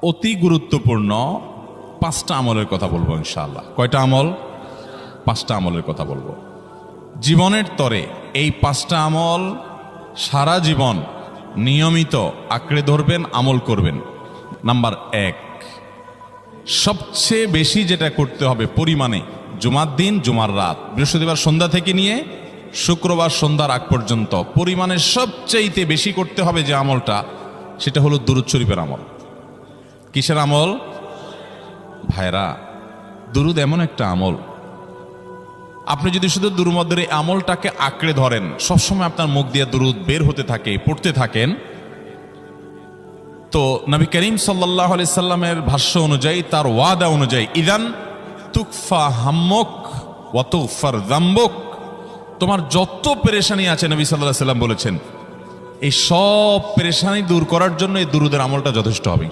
অতি গুরুত্বপূর্ণ 5টা আমলের কথা বলবো ইনশাআল্লাহ। কয়টা আমল? 5টা আমলের কথা বলবো জীবনের তরে। এই 5টা আমল সারা জীবন নিয়মিত আঁকড়ে ধরবেন, আমল করবেন। নাম্বার 1, সবচেয়ে বেশি যেটা করতে হবে পরিমাণে, জুমার দিন, জুমার রাত, বৃহস্পতিবার সন্ধ্যা থেকে নিয়ে শুক্রবার সন্ধ্যার আগ পর্যন্ত পরিমাণে সবচেয়ে বেশি করতে হবে যে আমলটা, সেটা হলো দুরূদ শরীফের আমল। কিসের আমল? ভাইরা, দুরূদ এমন একটা আমল, আপনি যদি শুধু দুরূদের এই আমলটাকে আঁকড়ে ধরেন, সবসময় আপনার মুখ দিয়ে দুরূদ বের হতে থাকে, পড়তে থাকেন, তো নবী করিম সাল্লাল্লাহু আলাইহি সাল্লামের ভাষ্য অনুযায়ী, তার ওয়াদা অনুযায়ী, ইদান তুকফা হাম্মুক ওয়া তুগফার যামবুক, তোমার যত পেরেশানি আছে, নবী সাল্লাল্লাহু আলাইহি সাল্লাম বলেছেন, এই সব পেরেশানি দূর করার জন্য এই দুরূদের আমলটা যথেষ্ট হবে।